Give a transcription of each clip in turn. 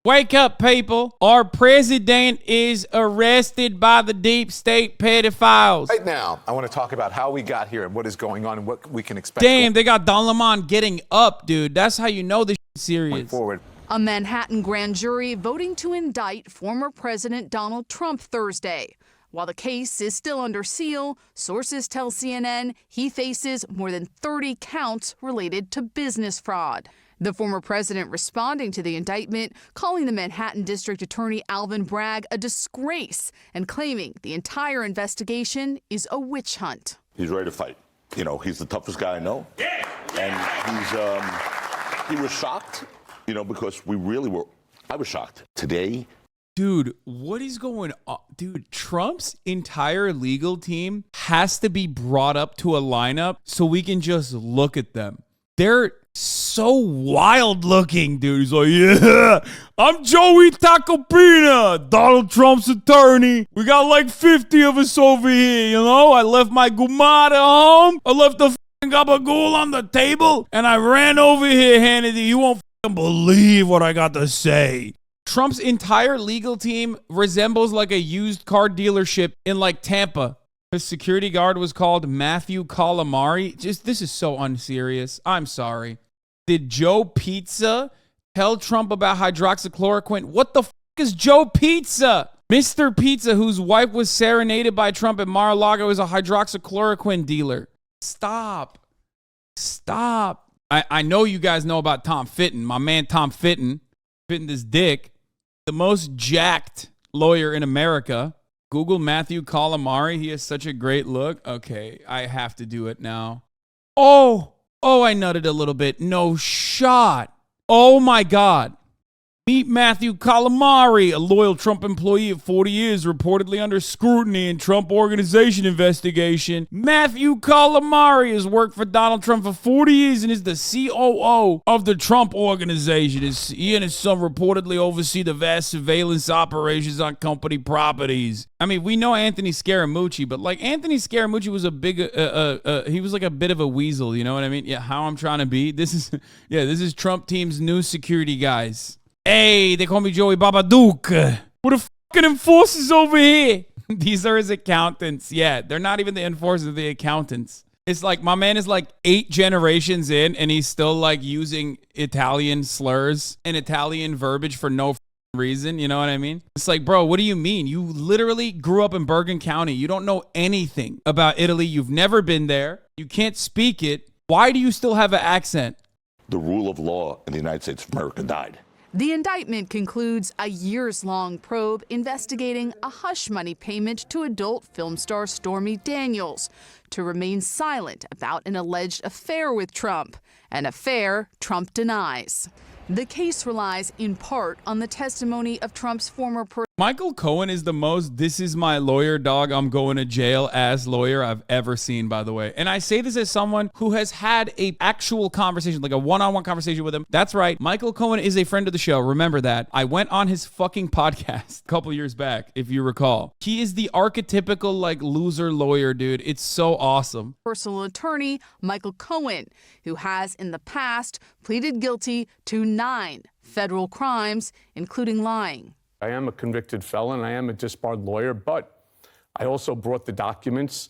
Wake up, people. Our president is arrested by the deep state pedophiles. Right now, I want to talk about how we got here and what is going on and what we can expect. Damn, they got Don Lemon getting up, dude. That's how you know this shit's serious. Forward. A Manhattan grand jury voting to indict former President Donald Trump Thursday. While the case is still under seal, sources tell CNN he faces more than 30 counts related to business fraud. The former president responding to the indictment, calling the Manhattan District Attorney Alvin Bragg a disgrace and claiming the entire investigation is a witch hunt. He's ready to fight. You know, he's the toughest guy I know. Yeah. And he was shocked, you know, because I was shocked. Today. Dude, what is going on? Dude, Trump's entire legal team has to be brought up to a lineup so we can just look at them. They're so wild looking, dude. He's like, yeah, I'm Joey Tacopina, Donald Trump's attorney. We got like 50 of us over here, you know? I left my gumada home. I left the f***ing gabagool on the table, and I ran over here, Hannity. You won't f***ing believe what I got to say. Trump's entire legal team resembles like a used car dealership in like Tampa. His security guard was called Matthew Calamari. This is so unserious. I'm sorry. Did Joe Pizza tell Trump about hydroxychloroquine? What the f*** is Joe Pizza? Mr. Pizza, whose wife was serenaded by Trump at Mar-a-Lago, is a hydroxychloroquine dealer. Stop. I know you guys know about Tom Fitton. My man Tom Fitton this dick. The most jacked lawyer in America. Google Matthew Calamari. He has such a great look. Okay, I have to do it now. Oh, I nutted a little bit. No shot. Oh my God. Meet Matthew Calamari, a loyal Trump employee of 40 years, reportedly under scrutiny in Trump Organization investigation. Matthew Calamari has worked for Donald Trump for 40 years and is the COO of the Trump Organization. He and his son reportedly oversee the vast surveillance operations on company properties. I mean, we know Anthony Scaramucci, but like Anthony Scaramucci was a big, he was like a bit of a weasel, you know what I mean? Yeah, how I'm trying to be. This is Trump team's new security guys. Hey, they call me Joey Babadook. What the fucking enforcers over here? These are his accountants. Yeah, they're not even the enforcers, the accountants. It's like my man is like 8 generations in and he's still like using Italian slurs and Italian verbiage for no reason. You know what I mean? It's like, bro, what do you mean? You literally grew up in Bergen County. You don't know anything about Italy. You've never been there. You can't speak it. Why do you still have an accent? The rule of law in the United States of America died. The indictment concludes a years-long probe investigating a hush money payment to adult film star Stormy Daniels to remain silent about an alleged affair with Trump, an affair Trump denies. The case relies in part on the testimony of Trump's former Michael Cohen is the most "this is my lawyer, dog, I'm going to jail" ass lawyer I've ever seen, by the way. And I say this as someone who has had a actual conversation, like a one-on-one conversation with him. That's right. Michael Cohen is a friend of the show. Remember that. I went on his fucking podcast a couple years back, if you recall. He is the archetypical like loser lawyer, dude. It's so awesome. Personal attorney, Michael Cohen, who has in the past pleaded guilty to 9 federal crimes, including lying. I am a convicted felon. I am a disbarred lawyer, but I also brought the documents.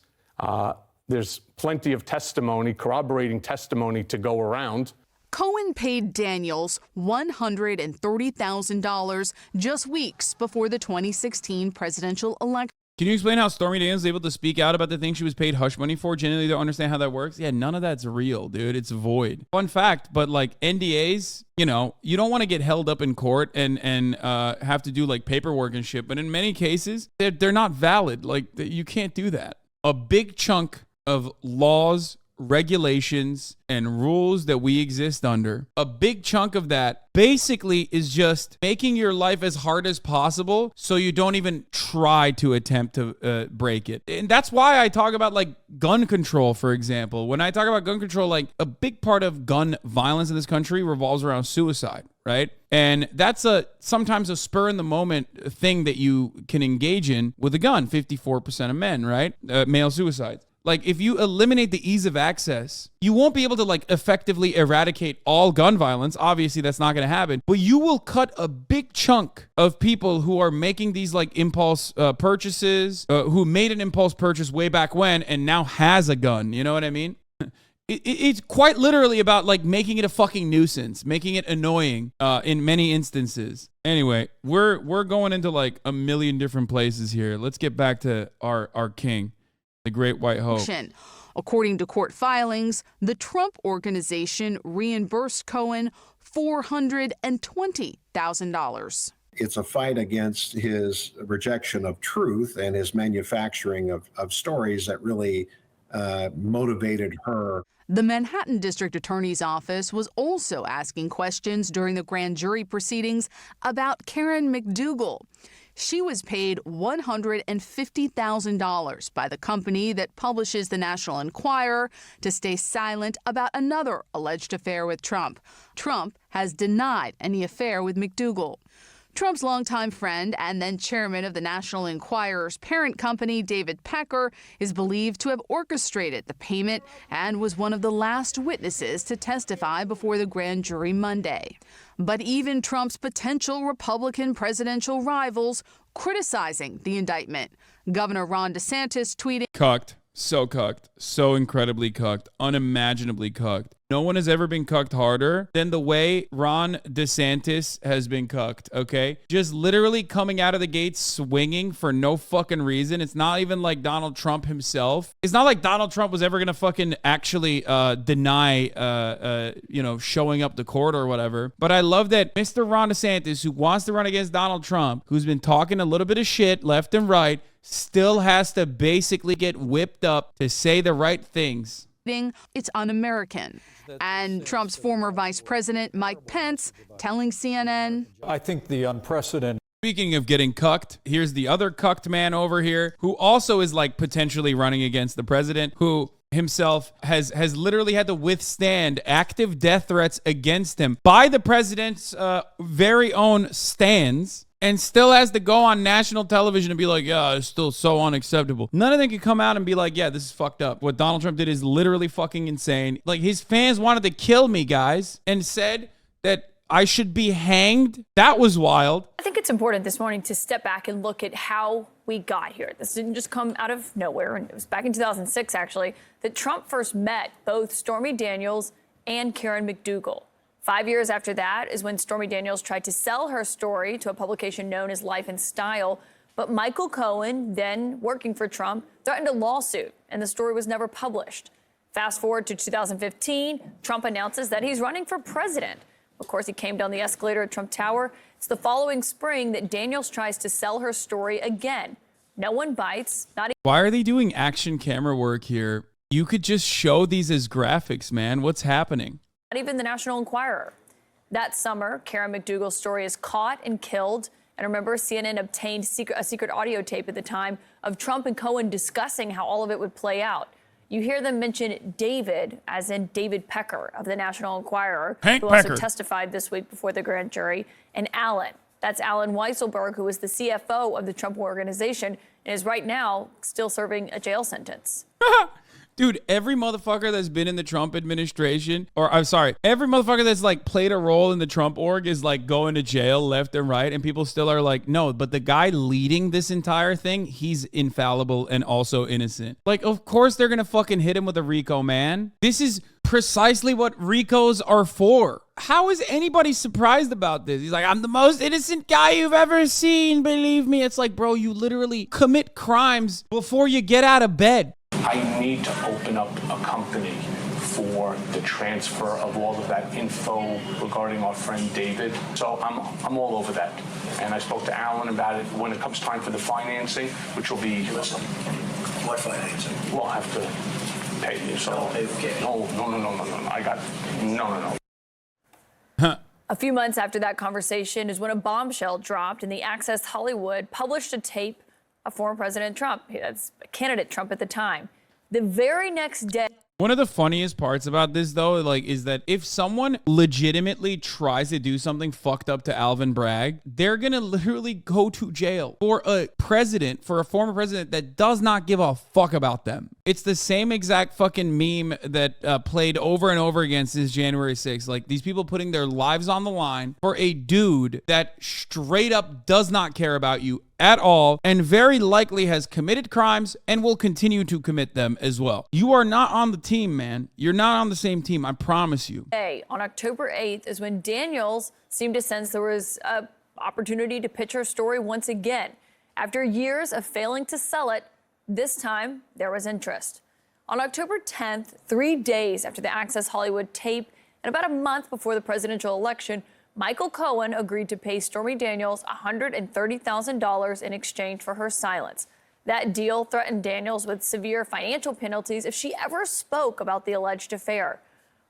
There's plenty of testimony, corroborating testimony to go around. Cohen paid Daniels $130,000 just weeks before the 2016 presidential election. Can you explain how Stormy Daniels is able to speak out about the thing she was paid hush money for? Genuinely don't understand how that works. Yeah, none of that's real, dude. It's void. Fun fact, but like NDAs, you know, you don't want to get held up in court and have to do like paperwork and shit. But in many cases, they're not valid. Like you can't do that. A big chunk of laws, regulations, and rules that we exist under, a big chunk of that basically is just making your life as hard as possible so you don't even try to attempt to break it. And that's why I talk about like gun control, for example. When I talk about gun control, like a big part of gun violence in this country revolves around suicide, right? And that's sometimes a spur in the moment thing that you can engage in with a gun. 54% of men, right? Male suicides. Like, if you eliminate the ease of access, you won't be able to, like, effectively eradicate all gun violence. Obviously, that's not going to happen. But you will cut a big chunk of people who are making these, like, impulse purchases, who made an impulse purchase way back when and now has a gun. You know what I mean? It's quite literally about, like, making it a fucking nuisance, making it annoying in many instances. Anyway, we're going into, like, a million different places here. Let's get back to our king. The Great White Hope. According to court filings, the Trump Organization reimbursed Cohen $420,000. It's a fight against his rejection of truth and his manufacturing of stories that really motivated her. The Manhattan District Attorney's Office was also asking questions during the grand jury proceedings about Karen McDougal. She was paid $150,000 by the company that publishes the National Enquirer to stay silent about another alleged affair with Trump. Trump has denied any affair with McDougal. Trump's longtime friend and then chairman of the National Enquirer's parent company, David Pecker, is believed to have orchestrated the payment and was one of the last witnesses to testify before the grand jury Monday. But even Trump's potential Republican presidential rivals criticizing the indictment. Governor Ron DeSantis tweeting, Cucked. So cucked. So incredibly cucked. Unimaginably cucked. No one has ever been cucked harder than the way Ron DeSantis has been cucked, okay? Just literally coming out of the gate swinging for no fucking reason. It's not even like Donald Trump himself. It's not like Donald Trump was ever gonna fucking actually deny, showing up to court or whatever. But I love that Mr. Ron DeSantis, who wants to run against Donald Trump, who's been talking a little bit of shit left and right, still has to basically get whipped up to say the right things. It's un-American. And Trump's former vice president, Mike Pence, telling CNN, I think the unprecedented. Speaking of getting cucked, here's the other cucked man over here who also is like potentially running against the president, who himself has literally had to withstand active death threats against him by the president's very own stands, and still has to go on national television and be like, yeah, it's still so unacceptable. None of them can come out and be like, yeah, this is fucked up. What Donald Trump did is literally fucking insane. Like, his fans wanted to kill me, guys, and said that I should be hanged. That was wild. I think it's important this morning to step back and look at how we got here. This didn't just come out of nowhere. And it was back in 2006, actually, that Trump first met both Stormy Daniels and Karen McDougal. 5 years after that is when Stormy Daniels tried to sell her story to a publication known as Life and Style. But Michael Cohen, then working for Trump, threatened a lawsuit, and the story was never published. Fast forward to 2015, Trump announces that he's running for president. Of course, he came down the escalator at Trump Tower. It's the following spring that Daniels tries to sell her story again. No one bites. Why are they doing action camera work here? You could just show these as graphics, man. What's happening? Not even the National Enquirer. That summer, Karen McDougal's story is caught and killed. And remember, CNN obtained a secret audio tape at the time of Trump and Cohen discussing how all of it would play out. You hear them mention David, as in David Pecker of the National Enquirer, who also testified this week before the grand jury, and Alan. That's Alan Weisselberg, who was the CFO of the Trump Organization and is right now still serving a jail sentence. Dude, every motherfucker that's been in the Trump administration, or I'm sorry, every motherfucker that's like played a role in the Trump org is like going to jail left and right, and people still are like, no, but the guy leading this entire thing, he's infallible and also innocent. Like, of course they're gonna fucking hit him with a RICO, man. This is precisely what RICOs are for. How is anybody surprised about this? He's like, I'm the most innocent guy you've ever seen, believe me. It's like, bro, you literally commit crimes before you get out of bed. I need to open up a company for the transfer of all of that info regarding our friend David. So I'm all over that. And I spoke to Alan about it when it comes time for the financing, which will be... Listen, what financing? We'll have to pay you. So No. I got... No. A few months after that conversation is when a bombshell dropped and the Access Hollywood published a tape of former President Trump. That's candidate Trump at the time. The very next day. One of the funniest parts about this, though, like, is that if someone legitimately tries to do something fucked up to Alvin Bragg, they're gonna literally go to jail for a former president that does not give a fuck about them. It's the same exact fucking meme that played over and over again since January 6th. Like, these people putting their lives on the line for a dude that straight up does not care about you at all, and very likely has committed crimes and will continue to commit them as well. You are not on the team, man. You're not on the same team, I promise you. On October 8th is when Daniels seemed to sense there was an opportunity to pitch her story once again. After years of failing to sell it, this time there was interest. On October 10th, 3 days after the Access Hollywood tape and about a month before the presidential election, Michael Cohen agreed to pay Stormy Daniels $130,000 in exchange for her silence. That deal threatened Daniels with severe financial penalties if she ever spoke about the alleged affair.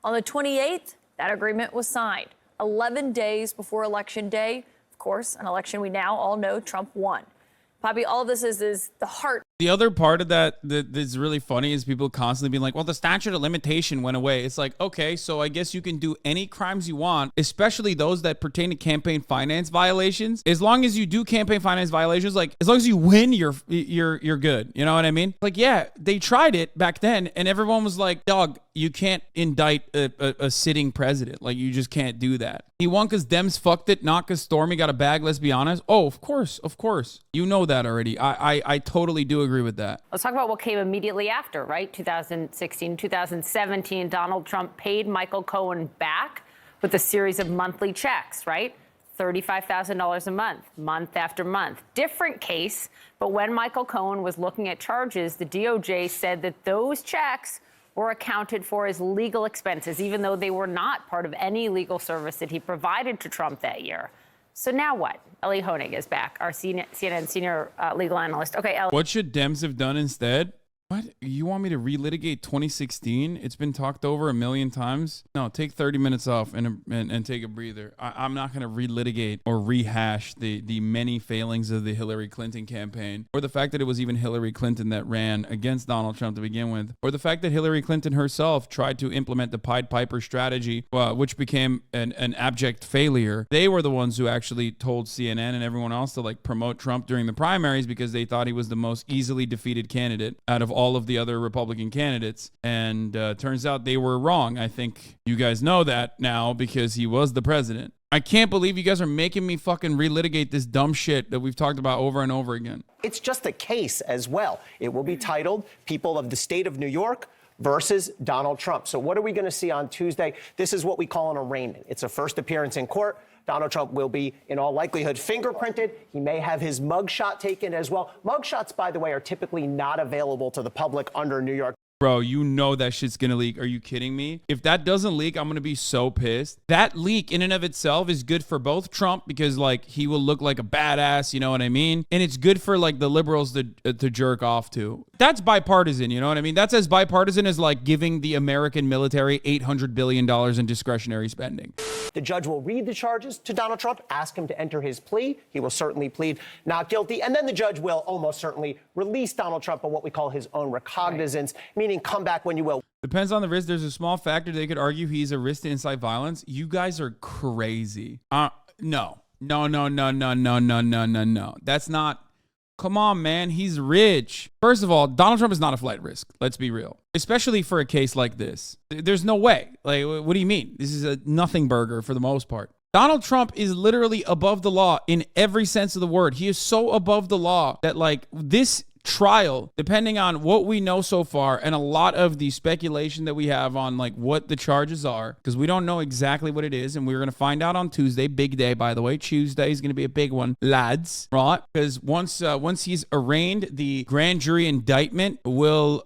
On the 28th, that agreement was signed, 11 days before Election Day. Of course, an election we now all know Trump won. Poppy, all of this is the heart. The other part of that's really funny is people constantly being like, well, the statute of limitation went away. It's like, okay, so I guess you can do any crimes you want, especially those that pertain to campaign finance violations. As long as you do campaign finance violations, like as long as you win, you're good. You know what I mean? Like, yeah, they tried it back then and everyone was like, dog, you can't indict a sitting president. Like, you just can't do that. He won because Dems fucked it, not because Stormy got a bag, let's be honest. Oh, of course. You know that already. I totally do agree with that. Let's talk about what came immediately after, right? 2016, 2017, Donald Trump paid Michael Cohen back with a series of monthly checks, right? $35,000 a month after month. Different case, but when Michael Cohen was looking at charges, the DOJ said that those checks were accounted for as legal expenses, even though they were not part of any legal service that he provided to Trump that year. So now what? Ellie Honig is back, our CNN senior legal analyst. Okay, Ellie. What should Dems have done instead? What? You want me to relitigate 2016? It's been talked over a million times. No, take 30 minutes off and take a breather. I'm not going to relitigate or rehash the many failings of the Hillary Clinton campaign, or the fact that it was even Hillary Clinton that ran against Donald Trump to begin with, or the fact that Hillary Clinton herself tried to implement the Pied Piper strategy, which became an abject failure. They were the ones who actually told CNN and everyone else to like promote Trump during the primaries because they thought he was the most easily defeated candidate out of all of the other Republican candidates, and turns out they were wrong. I think you guys know that now because he was the president. I can't believe you guys are making me fucking relitigate this dumb shit that we've talked about over and over again. It's just a case as well. It will be titled People of the State of New York versus Donald Trump. So what are we going to see on Tuesday? This is what we call an arraignment. It's a first appearance in court. Donald Trump will be, in all likelihood, fingerprinted. He may have his mugshot taken as well. Mugshots, by the way, are typically not available to the public under New York. Bro, you know that shit's gonna leak. Are you kidding me? If that doesn't leak, I'm gonna be so pissed. That leak in and of itself is good for both Trump because like he will look like a badass, you know what I mean? And it's good for like the liberals to jerk off to. That's bipartisan, you know what I mean? That's as bipartisan as like giving the American military $800 billion in discretionary spending. The judge will read the charges to Donald Trump, ask him to enter his plea. He will certainly plead not guilty. And then the judge will almost certainly release Donald Trump on what we call his own recognizance, meaning come back when you will. Depends on the risk. There's a small factor they could argue he's a risk to incite violence. You guys are crazy. No. That's not. Come on, man. He's rich. First of all, Donald Trump is not a flight risk. Let's be real. Especially for a case like this. There's no way. Like, what do you mean? This is a nothing burger for the most part. Donald Trump is literally above the law in every sense of the word. He is so above the law that like this trial, depending on what we know so far and a lot of the speculation that we have on like what the charges are, because we don't know exactly what it is, and we're going to find out on Tuesday. Big day, by the way. Tuesday is going to be a big one, lads, right? Because once he's arraigned, the grand jury indictment will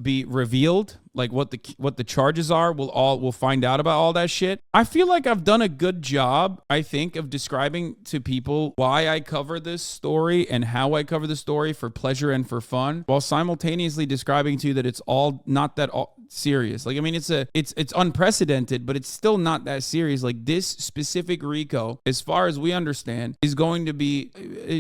be revealed. Like what the charges are, we'll find out about all that shit. I feel like I've done a good job, I think, of describing to people why I cover this story and how I cover the story for pleasure and for fun, while simultaneously describing to you that it's all not that all serious. Like, I mean, it's unprecedented, but it's still not that serious. Like, this specific RICO, as far as we understand, is going to be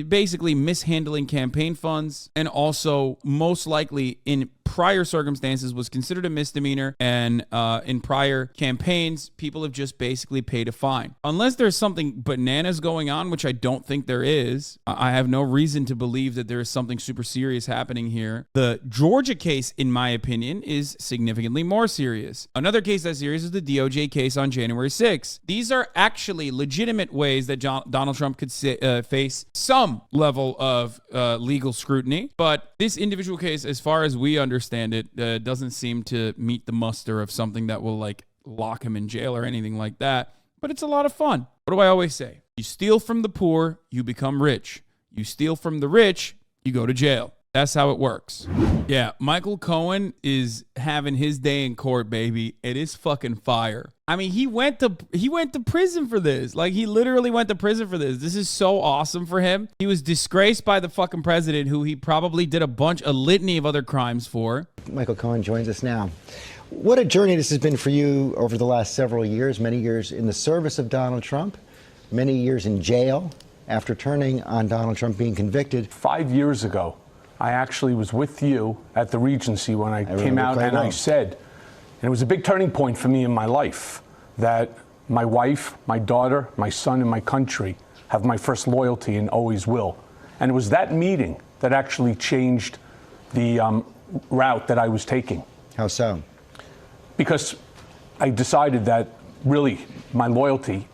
basically mishandling campaign funds, and also most likely in prior circumstances was considered a misdemeanor, and in prior campaigns, people have just basically paid a fine. Unless there's something bananas going on, which I don't think there is. I have no reason to believe that there is something super serious happening here. The Georgia case, in my opinion, is significantly more serious. Another case that's serious is the DOJ case on January 6th. These are actually legitimate ways that Donald Trump could face some level of legal scrutiny, but this individual case, as far as we understand it, doesn't seem to meet the muster of something that will like lock him in jail or anything like that. But it's a lot of fun. What do I always say? You steal from the poor, you become rich. You steal from the rich, you go to jail. That's how it works. Yeah, Michael Cohen is having his day in court, baby. It is fucking fire. I mean, he went to prison for this. Like, he literally went to prison for this. This is so awesome for him. He was disgraced by the fucking president, who he probably did a litany of other crimes for. Michael Cohen joins us now. What a journey this has been for you over the last several years, many years in the service of Donald Trump, many years in jail after turning on Donald Trump being convicted. 5 years ago, I actually was with you at the Regency when I came out, and I said, and it was a big turning point for me in my life, that my wife, my daughter, my son, and my country have my first loyalty and always will. And it was that meeting that actually changed the route that I was taking. How so? Because I decided that really my loyalty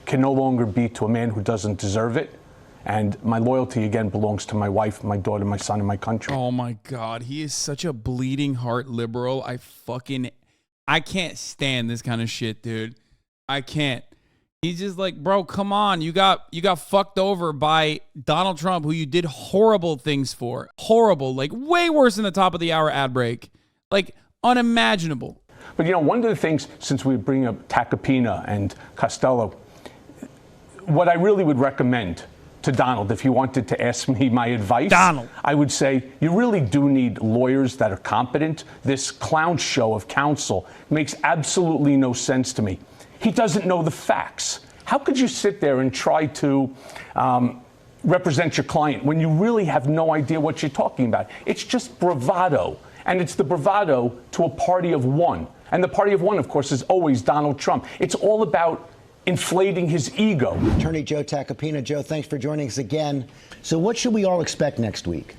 can no longer be to a man who doesn't deserve it. And my loyalty, again, belongs to my wife, my daughter, my son, and my country. Oh, my God. He is such a bleeding heart liberal. I can't stand this kind of shit, dude. I can't. He's just like, bro, come on. You got fucked over by Donald Trump, who you did horrible things for. Horrible. Like, way worse than the top of the hour ad break. Like, unimaginable. But, one of the things, since we bring up Tacopina and Costello, what I really would recommend to Donald, if you wanted to ask me my advice, Donald, I would say you really do need lawyers that are competent. This clown show of counsel makes absolutely no sense to me. He doesn't know the facts. How could you sit there and try to represent your client when you really have no idea what you're talking about? It's just bravado. And it's the bravado to a party of one. And the party of one, of course, is always Donald Trump. It's all about inflating his ego. Attorney Joe Tacopina. Joe, thanks for joining us again. So what should we all expect next week?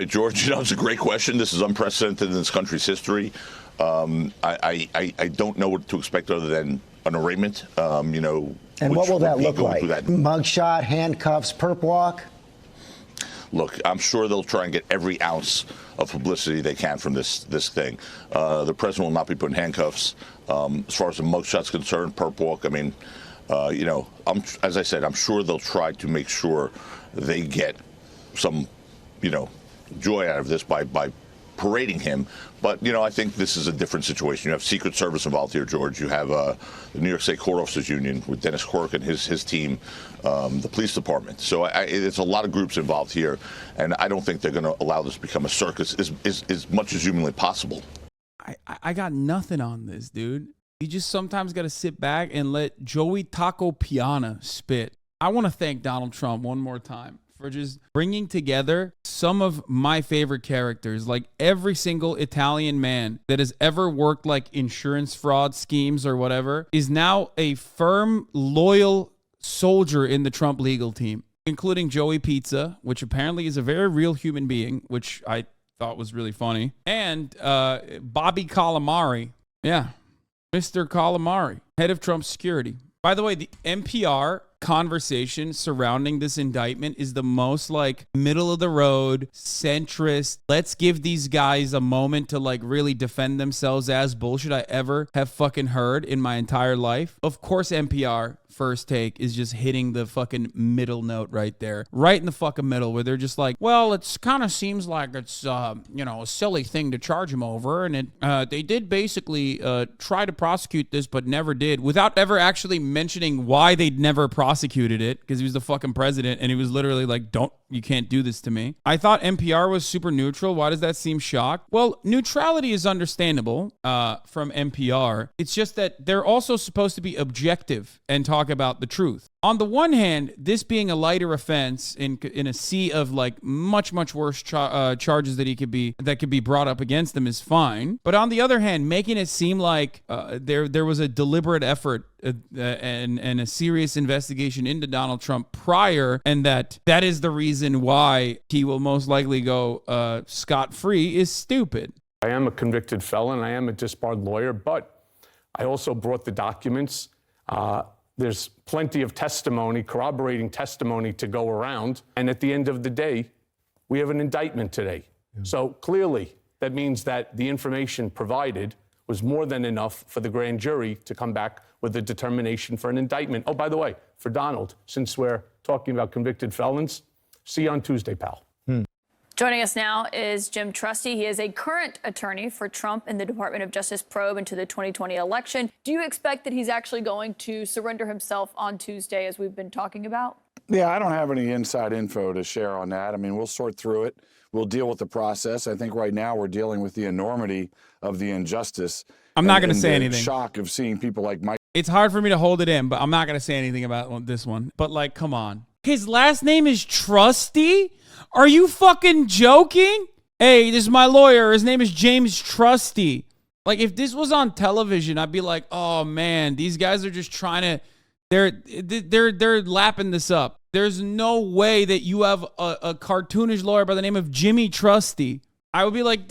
George, it's a great question. This is unprecedented in this country's history. I don't know what to expect other than an arraignment. And what will that look like? Mugshot, handcuffs, perp walk? Look, I'm sure they'll try and get every ounce of publicity they can from this thing. The president will not be put in handcuffs. As far as the mugshot's concerned, perp walk, I mean, as I said, I'm sure they'll try to make sure they get some, joy out of this by parading him. But, I think this is a different situation. You have Secret Service involved here, George. You have the New York State Court Officers Union with Dennis Quirk and his team, the police department. So it's a lot of groups involved here, and I don't think they're going to allow this to become a circus as much as humanly possible. I got nothing on this, dude. You just sometimes got to sit back and let Joey Taco Piana spit. I want to thank Donald Trump one more time for just bringing together some of my favorite characters. Like, every single Italian man that has ever worked like insurance fraud schemes or whatever is now a firm, loyal soldier in the Trump legal team, including Joey Pizza, which apparently is a very real human being, which I thought was really funny, and Bobby Calamari. Yeah, Mr. Calamari, head of Trump's security. By the way, the NPR conversation surrounding this indictment is the most like middle of the road, centrist, let's give these guys a moment to like really defend themselves as bullshit I ever have fucking heard in my entire life. Of course, NPR First Take is just hitting the fucking middle note right there, right in the fucking middle, where they're just like, well, it's kind of seems like it's a silly thing to charge him over, and they did basically try to prosecute this but never did, without ever actually mentioning why they'd never prosecuted prosecuted it because he was the fucking president and he was literally like, you can't do this to me. I thought NPR was super neutral. Why does that seem shocked? Well, neutrality is understandable from NPR. It's just that they're also supposed to be objective and talk about the truth. On the one hand, this being a lighter offense in a sea of like much worse charges that could be brought up against him is fine. But on the other hand, making it seem like there was a deliberate effort and a serious investigation into Donald Trump prior, and that is the reason why he will most likely go scot-free is stupid. I am a convicted felon. I am a disbarred lawyer, but I also brought the documents. There's plenty of testimony, corroborating testimony to go around. And at the end of the day, we have an indictment today. Yeah. So clearly, that means that the information provided was more than enough for the grand jury to come back with a determination for an indictment. Oh, by the way, for Donald, since we're talking about convicted felons, see you on Tuesday, pal. Joining us now is Jim Trusty. He is a current attorney for Trump in the Department of Justice probe into the 2020 election. Do you expect that he's actually going to surrender himself on Tuesday, as we've been talking about? Yeah, I don't have any inside info to share on that. I mean, we'll sort through it. We'll deal with the process. I think right now we're dealing with the enormity of the injustice. I'm not going to say anything. Shock of seeing people like Mike. It's hard for me to hold it in, but I'm not going to say anything about this one. But like, come on. His last name is Trusty? Are you fucking joking? Hey, this is my lawyer. His name is James Trusty. Like, if this was on television, I'd be like, oh man, these guys are just trying to, they're lapping this up. There's no way that you have a cartoonish lawyer by the name of Jimmy Trusty. I would be like,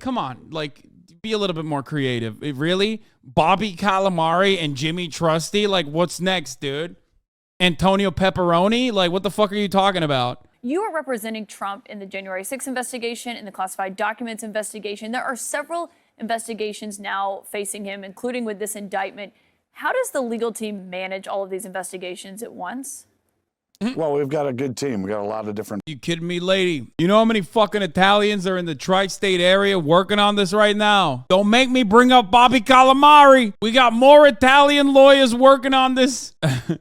come on, like, be a little bit more creative. Really? Bobby Calamari and Jimmy Trusty? Like, what's next, dude? Antonio Pepperoni? Like, what the fuck are you talking about? You are representing Trump in the January 6th investigation, in the classified documents investigation. There are several investigations now facing him, including with this indictment. How does the legal team manage all of these investigations at once? Well, we've got a good team. We got a lot of different. You kidding me, lady? You know how many fucking Italians are in the tri-state area working on this right now? Don't make me bring up Bobby Calamari. We got more Italian lawyers working on this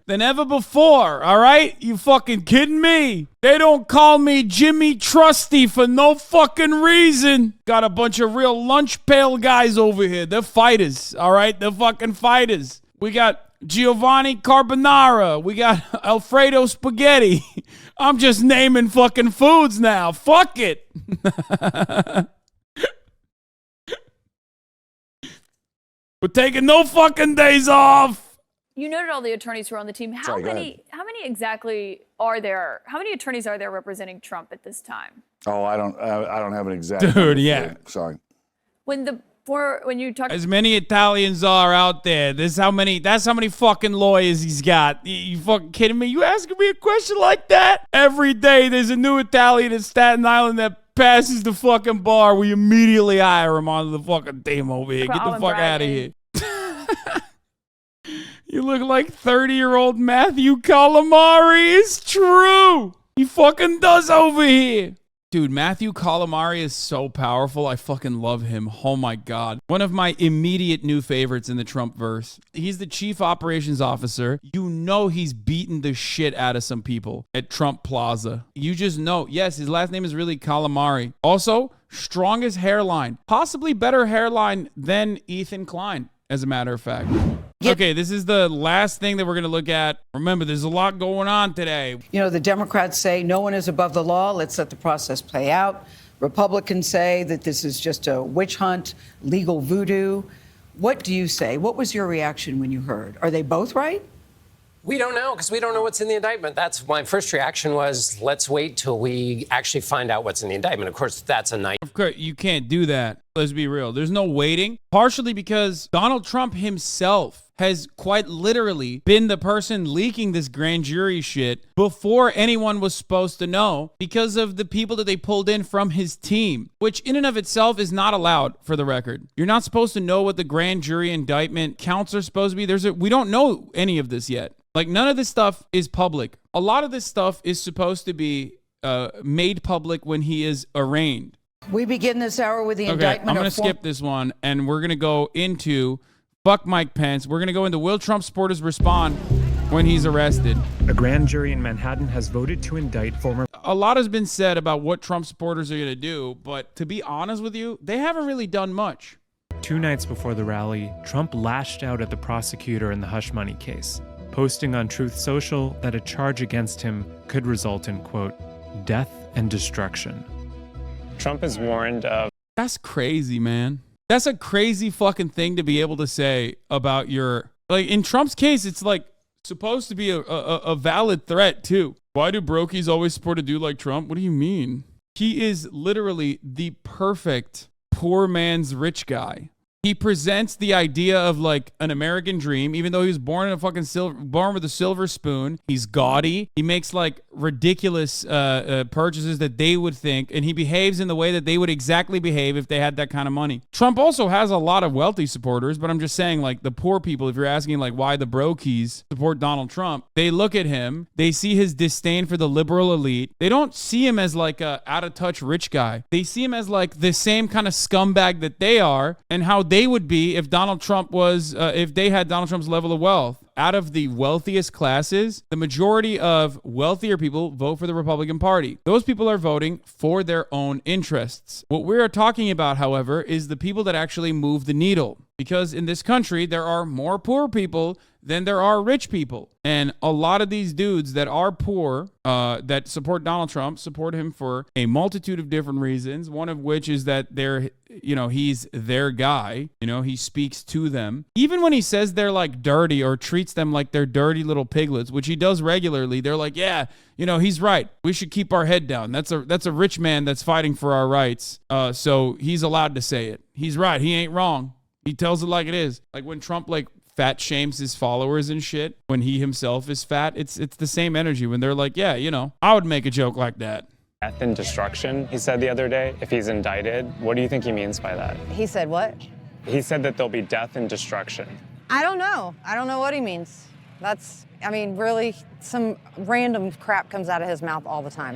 than ever before, all right? You fucking kidding me? They don't call me Jimmy Trusty for no fucking reason. Got a bunch of real lunch pail guys over here. They're fighters, all right? They're fucking fighters. We got Giovanni Carbonara. We got Alfredo Spaghetti. I'm just naming fucking foods now. Fuck it. We're taking no fucking days off. You noted all the attorneys who are on the team. How many exactly are there? How many attorneys are there representing Trump at this time? Oh, I don't have an exact. Dude, yeah. Sorry. When you talk, as many Italians are out there, that's how many fucking lawyers he's got. You fucking kidding me? You asking me a question like that? Every day there's a new Italian in Staten Island that passes the fucking bar. We immediately hire him onto the fucking team over here. Get the fuck out of here. You look like 30-year-old Matthew Calamari. It's true. He fucking does over here. Dude, Matthew Calamari is so powerful. I fucking love him. Oh my God. One of my immediate new favorites in the Trump verse. He's the chief operations officer. You know he's beaten the shit out of some people at Trump Plaza. You just know. Yes, his last name is really Calamari. Also, strongest hairline. Possibly better hairline than Ethan Klein, as a matter of fact. Okay, this is the last thing that we're going to look at. Remember, there's a lot going on today. You know, the Democrats say no one is above the law. Let's let the process play out. Republicans say that this is just a witch hunt, legal voodoo. What do you say? What was your reaction when you heard? Are they both right? We don't know, because we don't know what's in the indictment. That's my first reaction was, let's wait till we actually find out what's in the indictment. Of course, that's a night. Of course, you can't do that. Let's be real. There's no waiting. Partially because Donald Trump himself has quite literally been the person leaking this grand jury shit before anyone was supposed to know because of the people that they pulled in from his team, which in and of itself is not allowed, for the record. You're not supposed to know what the grand jury indictment counts are supposed to be. We don't know any of this yet. Like, none of this stuff is public. A lot of this stuff is supposed to be made public when he is arraigned. We begin this hour with the indictment. I'm going to skip this one, and we're going to go into fuck Mike Pence. We're going to go into will Trump supporters respond when he's arrested. A grand jury in Manhattan has voted to indict former... A lot has been said about what Trump supporters are going to do, but to be honest with you, they haven't really done much. 2 nights before the rally, Trump lashed out at the prosecutor in the hush money case, posting on Truth Social that a charge against him could result in, quote, death and destruction. Trump is warned of... That's crazy, man. That's a crazy fucking thing to be able to say about your... Like, in Trump's case, it's like supposed to be a valid threat, too. Why do brokies always support a dude like Trump? What do you mean? He is literally the perfect poor man's rich guy. He presents the idea of like an American dream, even though he was born in a fucking born with a silver spoon. He's gaudy. He makes like ridiculous purchases that they would think, and he behaves in the way that they would exactly behave if they had that kind of money. Trump also has a lot of wealthy supporters, but I'm just saying, like, the poor people, if you're asking like why the brokies support Donald Trump, they look at him, they see his disdain for the liberal elite. They don't see him as like a out of touch rich guy. They see him as like the same kind of scumbag that they are, and how they would be if Donald Trump was, if they had Donald Trump's level of wealth. Out of the wealthiest classes, the majority of wealthier people vote for the Republican Party. Those people are voting for their own interests. What we're talking about, however, is the people that actually move the needle. Because in this country, there are more poor people than there are rich people. And a lot of these dudes that are poor, that support Donald Trump, support him for a multitude of different reasons. One of which is that he's their guy. He speaks to them. Even when he says they're like dirty or treats them like they're dirty little piglets, which he does regularly, they're like, yeah, he's right. We should keep our head down. That's a rich man that's fighting for our rights. So he's allowed to say it. He's right. He ain't wrong. He tells it like it is. Like when Trump like fat shames his followers and shit, when he himself is fat, it's the same energy when they're like, yeah, I would make a joke like that. Death and destruction, he said the other day, if he's indicted. What do you think he means by that? He said what? He said that there'll be death and destruction. I don't know. I don't know what he means. Really, some random crap comes out of his mouth all the time.